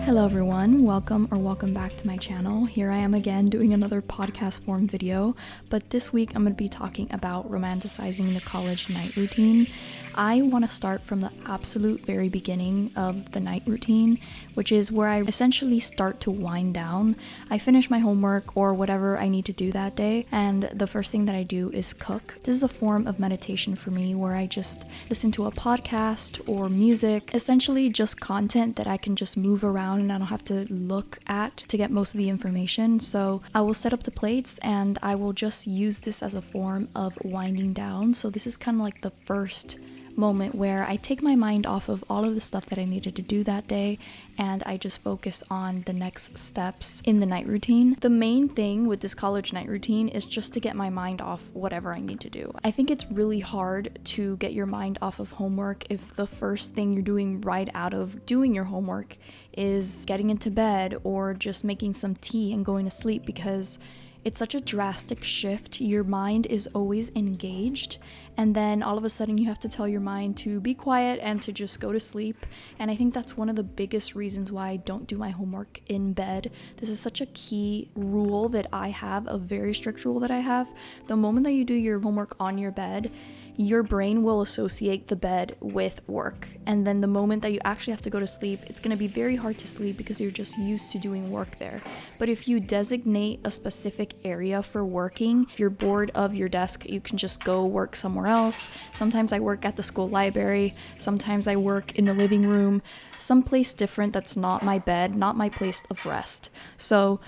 Hello everyone, welcome back to my channel. Here I am again doing another podcast form video, but this week I'm going to be talking about romanticizing the college night routine. I want to start from the absolute very beginning of the night routine, which is where I essentially start to wind down. I finish my homework or whatever I need to do that day, and the first thing that I do is cook. This is a form of meditation for me where I just listen to a podcast or music, essentially just content that I can just move around and I don't have to look at to get most of the information. So I will set up the plates and I will just use this as a form of winding down. So this is kind of like the first moment where I take my mind off of all of the stuff that I needed to do that day and I just focus on the next steps in the night routine. The main thing with this college night routine is just to get my mind off whatever I need to do. I think it's really hard to get your mind off of homework if the first thing you're doing right out of doing your homework is getting into bed or just making some tea and going to sleep, because it's such a drastic shift. Your mind is always engaged, and then all of a sudden you have to tell your mind to be quiet and to just go to sleep. And I think that's one of the biggest reasons why I don't do my homework in bed. This is such a key rule that I have, a very strict rule that I have. The moment that you do your homework on your bed, your brain will associate the bed with work. And then the moment that you actually have to go to sleep, it's going to be very hard to sleep because you're just used to doing work there. But if you designate a specific area for working, if you're bored of your desk, you can just go work somewhere else. Sometimes I work at the school library. Sometimes I work in the living room, someplace different that's not my bed, not my place of rest. So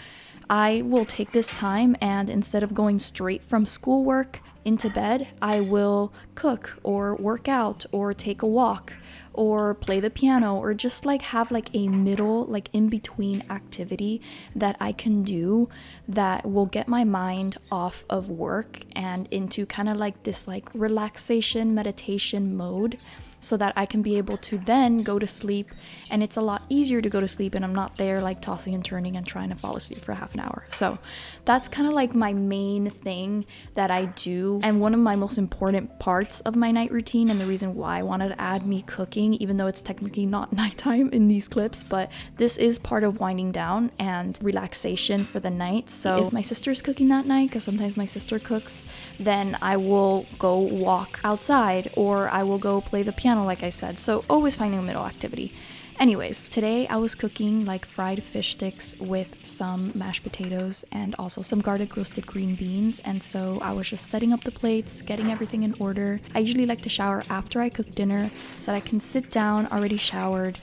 I will take this time, and instead of going straight from schoolwork into bed, I will cook or work out or take a walk or play the piano or just have a middle, in between activity that I can do that will get my mind off of work and into kind of this relaxation meditation mode, so that I can be able to then go to sleep. And it's a lot easier to go to sleep and I'm not there tossing and turning and trying to fall asleep for half an hour. So that's kind of my main thing that I do, and one of my most important parts of my night routine, and the reason why I wanted to add me cooking, even though it's technically not nighttime in these clips, but this is part of winding down and relaxation for the night. So if my sister's cooking that night, because sometimes my sister cooks, then I will go walk outside or I will go play the piano, like I said. So always finding a middle activity. Anyways, today I was cooking fried fish sticks with some mashed potatoes and also some garlic roasted green beans. And so I was just setting up the plates, getting everything in order. I usually like to shower after I cook dinner so that I can sit down already showered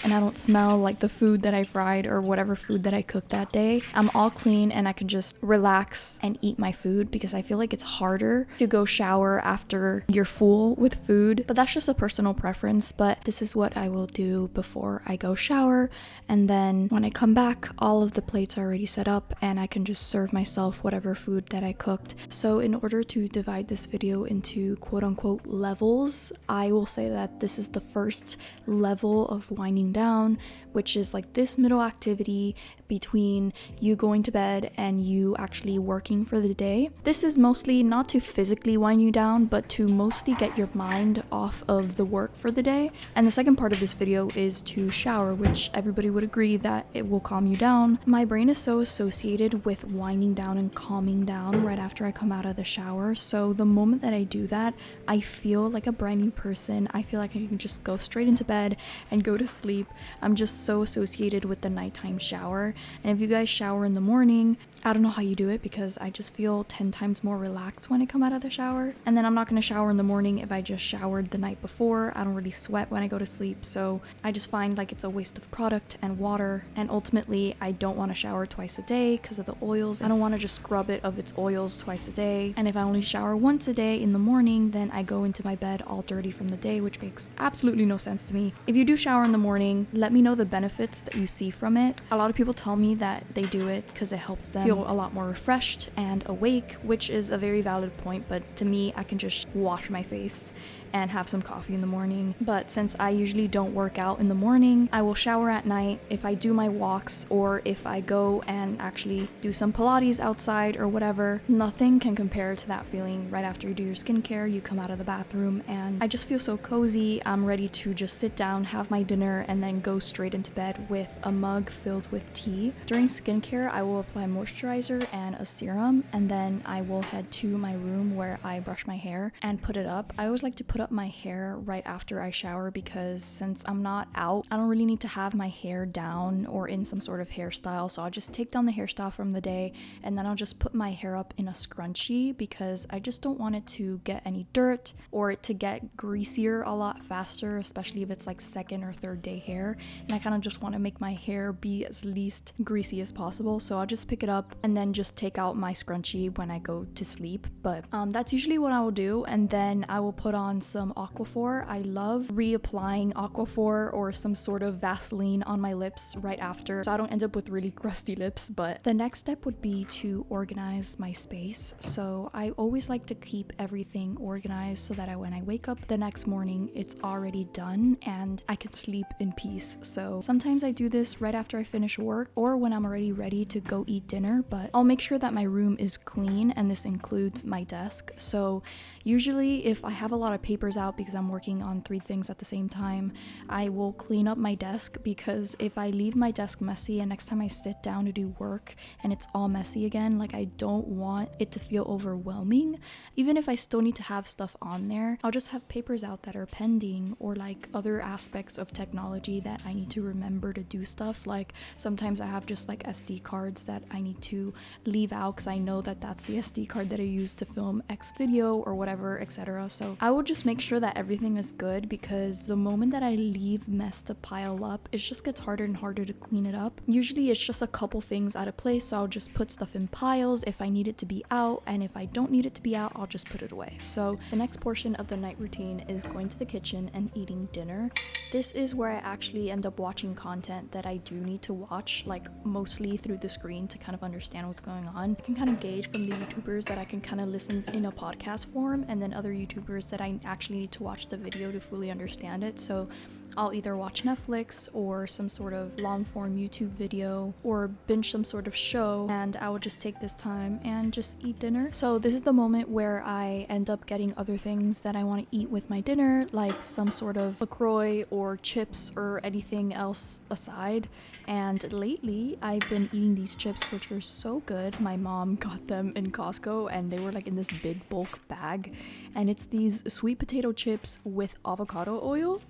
and I don't smell like the food that I fried or whatever food that I cooked that day. I'm all clean and I can just relax and eat my food, because I feel like it's harder to go shower after you're full with food. But that's just a personal preference, but this is what I will do before I go shower. And then when I come back, all of the plates are already set up and I can just serve myself whatever food that I cooked. So in order to divide this video into quote unquote levels, I will say that this is the first level of winding down, which is this middle activity between you going to bed and you actually working for the day. This is mostly not to physically wind you down, but to mostly get your mind off of the work for the day. And the second part of this video is to shower, which everybody would agree that it will calm you down. My brain is so associated with winding down and calming down right after I come out of the shower. So the moment that I do that, I feel like a brand new person. I feel like I can just go straight into bed and go to sleep. I'm just so associated with the nighttime shower. And if you guys shower in the morning, I don't know how you do it, because I just feel 10 times more relaxed when I come out of the shower. And then I'm not going to shower in the morning if I just showered the night before. I don't really sweat when I go to sleep, so I just find it's a waste of product and water. And ultimately, I don't want to shower twice a day because of the oils. I don't want to just scrub it of its oils twice a day. And if I only shower once a day in the morning, then I go into my bed all dirty from the day, which makes absolutely no sense to me. If you do shower in the morning, let me know the benefits that you see from it. A lot of people tell me that they do it because it helps them feel a lot more refreshed and awake, which is a very valid point, but to me, I can just wash my face and have some coffee in the morning. But since I usually don't work out in the morning, I will shower at night. If I do my walks or if I go and actually do some Pilates outside or whatever, nothing can compare to that feeling right after you do your skincare. You come out of the bathroom and I just feel so cozy. I'm ready to just sit down, have my dinner, and then go straight into bed with a mug filled with tea. During skincare, I will apply moisturizer and a serum, and then I will head to my room where I brush my hair and put it up. I always like to put up my hair right after I shower because since I'm not out, I don't really need to have my hair down or in some sort of hairstyle. So I'll just take down the hairstyle from the day and then I'll just put my hair up in a scrunchie because I just don't want it to get any dirt or it to get greasier a lot faster, especially if it's like second or third day hair. And I kind of just want to make my hair be as least greasy as possible. So I'll just pick it up and then just take out my scrunchie when I go to sleep. But that's usually what I will do. And then I will put on some Aquaphor. I love reapplying Aquaphor or some sort of Vaseline on my lips right after so I don't end up with really crusty lips. But the next step would be to organize my space. So I always like to keep everything organized so that when I wake up the next morning, it's already done and I can sleep in peace. So sometimes I do this right after I finish work or when I'm already ready to go eat dinner, but I'll make sure that my room is clean, and this includes my desk. So usually if I have a lot of papers out because I'm working on 3 things at the same time, I will clean up my desk, because if I leave my desk messy and next time I sit down to do work and it's all messy again, like I don't want it to feel overwhelming. Even if I still need to have stuff on there, I'll just have papers out that are pending or like other aspects of technology that I need to remember to do stuff. Like sometimes I have just like SD cards that I need to leave out because I know that that's the SD card that I use to film X video or whatever, etc. So I will just make sure that everything is good, because the moment that I leave mess to pile up, it just gets harder and harder to clean it up. Usually it's just a couple things out of place, so I'll just put stuff in piles if I need it to be out, and if I don't need it to be out, I'll just put it away. So the next portion of the night routine is going to the kitchen and eating dinner. This is where I actually end up watching content that I do need to watch, like mostly through the screen to kind of understand what's going on. I can kind of gauge from the YouTubers that I can kind of listen in a podcast form, and then other YouTubers that I actually need to watch the video to fully understand it. So I'll either watch Netflix or some sort of long form YouTube video or binge some sort of show, and I will just take this time and just eat dinner. So this is the moment where I end up getting other things that I want to eat with my dinner, like some sort of LaCroix or chips or anything else aside. And lately I've been eating these chips, which are so good. My mom got them in Costco and they were like in this big bulk bag, and it's these sweet potato chips with avocado oil.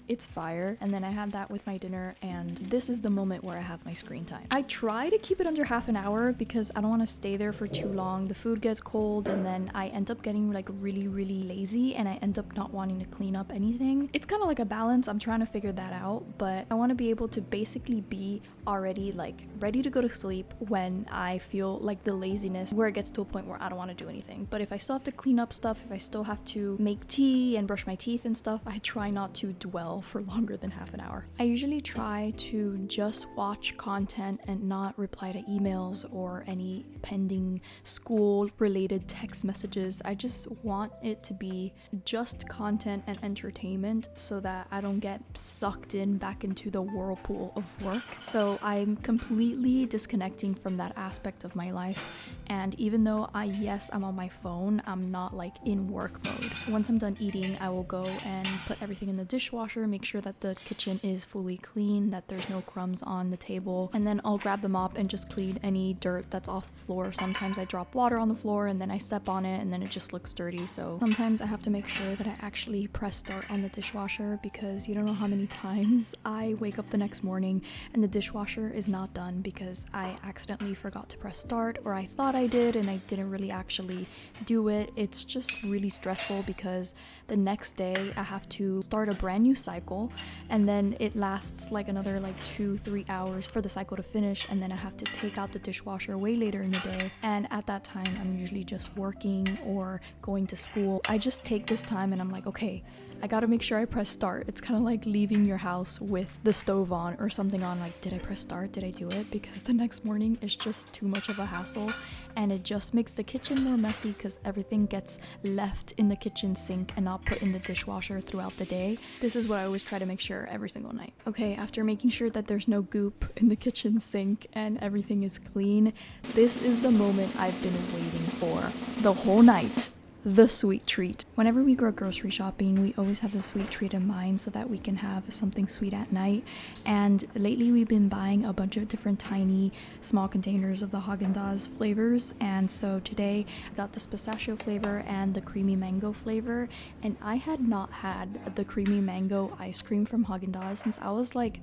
It's fire. And then I had that with my dinner, and this is the moment where I have my screen time. I try to keep it under half an hour because I don't want to stay there for too long. The food gets cold and then I end up getting like really lazy, and I end up not wanting to clean up anything. It's kind of like a balance. I'm trying to figure that out, but I want to be able to basically be already like ready to go to sleep when I feel like the laziness where it gets to a point where I don't want to do anything. But if I still have to clean up stuff, if I still have to make tea and brush my teeth and stuff, I try not to dwell for longer than half an hour. I usually try to just watch content and not reply to emails or any pending school related text messages. I just want it to be just content and entertainment so that I don't get sucked in back into the whirlpool of work. So I'm completely disconnecting from that aspect of my life. And even though I'm on my phone, I'm not like in work mode. Once I'm done eating, I will go and put everything in the dishwasher, make sure that the kitchen is fully clean, that there's no crumbs on the table, and then I'll grab the mop and just clean any dirt that's off the floor. Sometimes I drop water on the floor and then I step on it and then it just looks dirty. So sometimes I have to make sure that I actually press start on the dishwasher, because you don't know how many times I wake up the next morning and the dishwasher is not done because I accidentally forgot to press start, or I thought I did and I didn't really actually do it. It's just really stressful because the next day I have to start a brand new cycle, and then it lasts like another like 2-3 hours for the cycle to finish, and then I have to take out the dishwasher way later in the day, and at that time I'm usually just working or going to school. I just take this time and I'm like, okay, I gotta make sure I press start. It's kind of like leaving your house with the stove on or something on, like, did I press start? Did I do it? Because the next morning is just too much of a hassle, and it just makes the kitchen more messy because everything gets left in the kitchen sink and not put in the dishwasher throughout the day. This is what I always try to make sure every single night. Okay, after making sure that there's no goop in the kitchen sink and everything is clean, this is the moment I've been waiting for the whole night. The sweet treat. Whenever we go grocery shopping, we always have the sweet treat in mind so that we can have something sweet at night. And lately we've been buying a bunch of different tiny small containers of the Haagen-Dazs flavors, and so today I got this pistachio flavor and the creamy mango flavor, and I had not had the creamy mango ice cream from Haagen-Dazs since I was like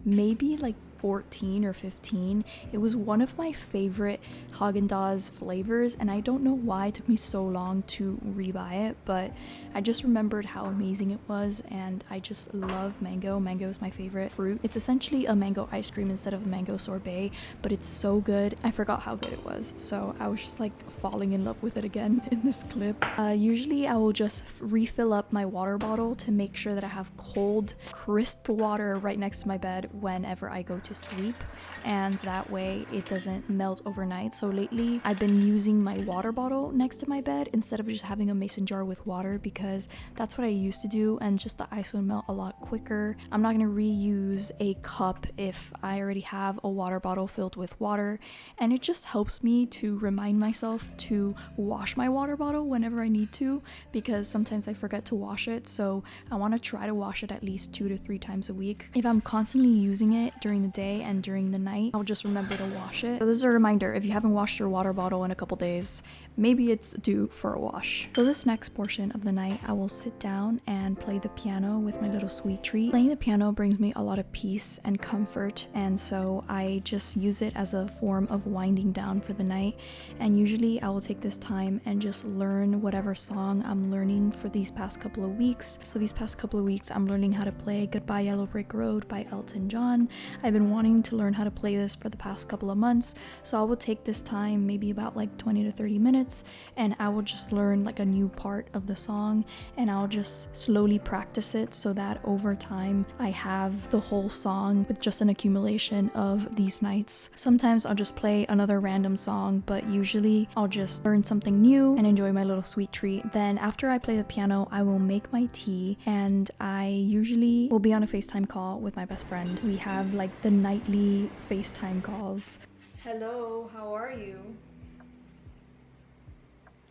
maybe like 14 or 15. It was one of my favorite Haagen-Dazs flavors, and I don't know why it took me so long to rebuy it, but I just remembered how amazing it was, and I just love mango. Mango is my favorite fruit. It's essentially a mango ice cream instead of a mango sorbet, but it's so good. I forgot how good it was, so I was just like falling in love with it again in this clip. Usually I will just refill up my water bottle to make sure that I have cold, crisp water right next to my bed whenever I go to sleep, and that way it doesn't melt overnight. So lately I've been using my water bottle next to my bed instead of just having a mason jar with water, because that's what I used to do, and just the ice would melt a lot quicker. I'm not going to reuse a cup if I already have a water bottle filled with water, and it just helps me to remind myself to wash my water bottle whenever I need to, because sometimes I forget to wash it. So I want to try to wash it at least 2 to 3 times a week. If I'm constantly using it during the day and during the night, I'll just remember to wash it. So this is a reminder, if you haven't washed your water bottle in a couple days, maybe it's due for a wash. So this next portion of the night, I will sit down and play the piano with my little sweet treat. Playing the piano brings me a lot of peace and comfort, and so I just use it as a form of winding down for the night. And usually I will take this time and just learn whatever song I'm learning for these past couple of weeks. So these past couple of weeks I'm learning how to play Goodbye Yellow Brick Road by Elton John. I've been wanting to learn how to play this for the past couple of months, so I will take this time, maybe about like 20 to 30 minutes, and I will just learn like a new part of the song, and I'll just slowly practice it so that over time I have the whole song with just an accumulation of these nights. Sometimes I'll just play another random song, but usually I'll just learn something new and enjoy my little sweet treat. Then after I play the piano, I will make my tea, and I usually will be on a FaceTime call with my best friend. We have like the nightly FaceTime calls. Hello, how are you?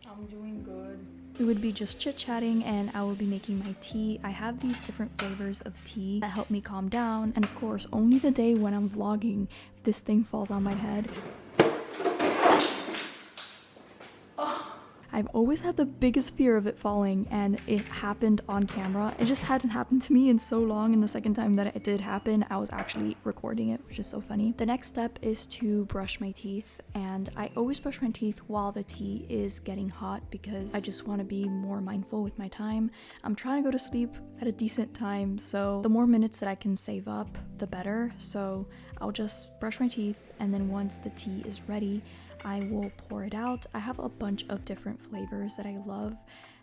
I'm doing good. We would be just chit-chatting, and I will be making my tea. I have these different flavors of tea that help me calm down, and of course only the day when I'm vlogging this thing falls on my head. I've always had the biggest fear of it falling, and it happened on camera. It just hadn't happened to me in so long, and the second time that it did happen, I was actually recording it, which is so funny. The next step is to brush my teeth, and I always brush my teeth while the tea is getting hot because I just want to be more mindful with my time. I'm trying to go to sleep at a decent time, so the more minutes that I can save up, the better. So I'll just brush my teeth, and then once the tea is ready, I will pour it out. I have a bunch of different flavors that I love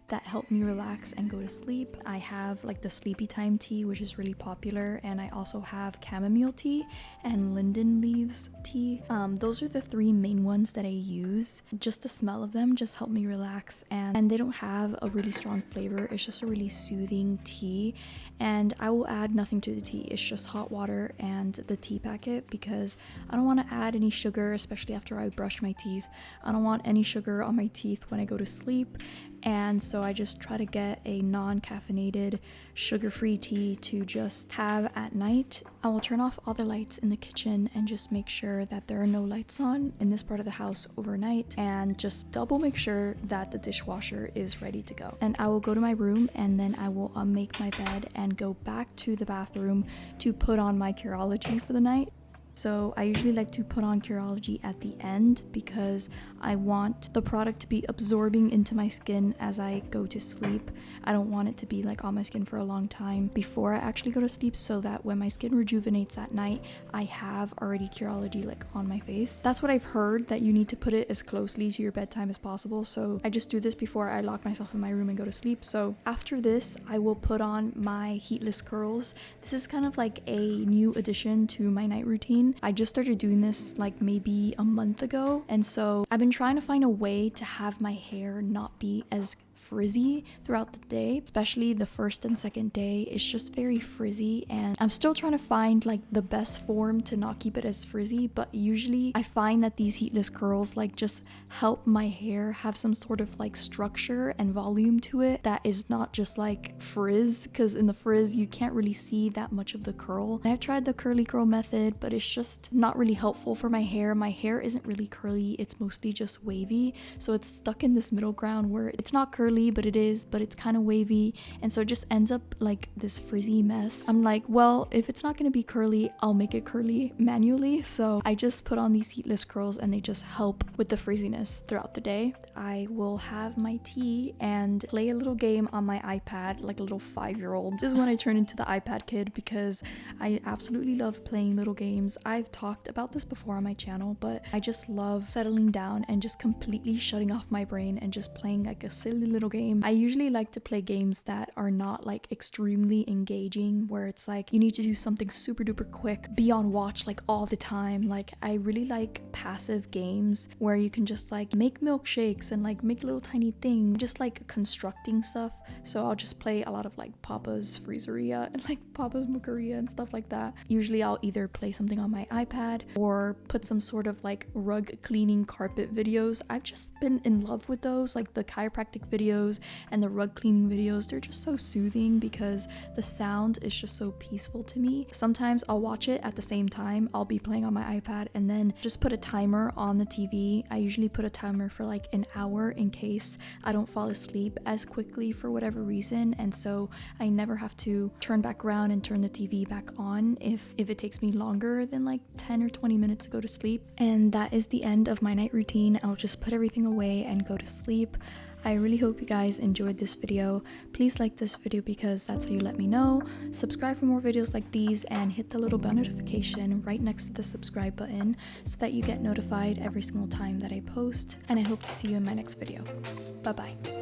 that help me relax and go to sleep. I have like the sleepy time tea, which is really popular, and I also have chamomile tea and linden leaves tea. Those are the 3 main ones that I use. Just the smell of them just help me relax, and they don't have a really strong flavor. It's just a really soothing tea, and I will add nothing to the tea. It's just hot water and the tea packet, because I don't want to add any sugar, especially after I brush my teeth. I don't want any sugar on my teeth when I go to sleep, and so I just try to get a non-caffeinated, sugar-free tea to just have at night. I will turn off all the lights in the kitchen and just make sure that there are no lights on in this part of the house overnight, and just double make sure that the dishwasher is ready to go. And I will go to my room, and then I will make my bed and go back to the bathroom to put on my Curology for the night. So I usually like to put on Curology at the end because I want the product to be absorbing into my skin as I go to sleep. I don't want it to be like on my skin for a long time before I actually go to sleep, so that when my skin rejuvenates at night, I have already Curology like on my face. That's what I've heard, that you need to put it as closely to your bedtime as possible. So I just do this before I lock myself in my room and go to sleep. So after this, I will put on my heatless curls. This is kind of like a new addition to my night routine. I just started doing this like maybe a month ago, and so I've been trying to find a way to have my hair not be as frizzy throughout the day, especially the first and second day. It's just very frizzy, and I'm still trying to find like the best form to not keep it as frizzy. But usually I find that these heatless curls like just help my hair have some sort of like structure and volume to it that is not just like frizz, because in the frizz you can't really see that much of the curl. And I've tried the curly curl method, but it's just not really helpful for my hair. My hair isn't really curly, it's mostly just wavy, so it's stuck in this middle ground where it's not curly, but it's kind of wavy, and so it just ends up like this frizzy mess. I'm like, well, if it's not going to be curly, I'll make it curly manually. So I just put on these heatless curls, and they just help with the frizziness throughout the day. I will have my tea and play a little game on my iPad like a little 5-year-old. This is when I turn into the iPad kid, because I absolutely love playing little games. I've talked about this before on my channel, but I just love settling down and just completely shutting off my brain and just playing like a silly little game. I usually like to play games that are not like extremely engaging, where it's like you need to do something super duper quick, be on watch like all the time. Like I really like passive games where you can just like make milkshakes and like make little tiny things, just like constructing stuff. So I'll just play a lot of like Papa's Freezeria and like Papa's Mookeria and stuff like that. Usually I'll either play something on my iPad or put some sort of like rug cleaning carpet videos. I've just been in love with those, like the chiropractic videos and the rug cleaning videos. They're just so soothing because the sound is just so peaceful to me. Sometimes I'll watch it at the same time. I'll be playing on my iPad and then just put a timer on the TV. I usually put a timer for like an hour in case I don't fall asleep as quickly for whatever reason, and so I never have to turn back around and turn the TV back on if it takes me longer than like 10 or 20 minutes to go to sleep. And that is the end of my night routine. I'll just put everything away and go to sleep. I really hope you guys enjoyed this video. Please like this video because that's how you let me know. Subscribe for more videos like these and hit the little bell notification right next to the subscribe button so that you get notified every single time that I post. And I hope to see you in my next video. Bye bye.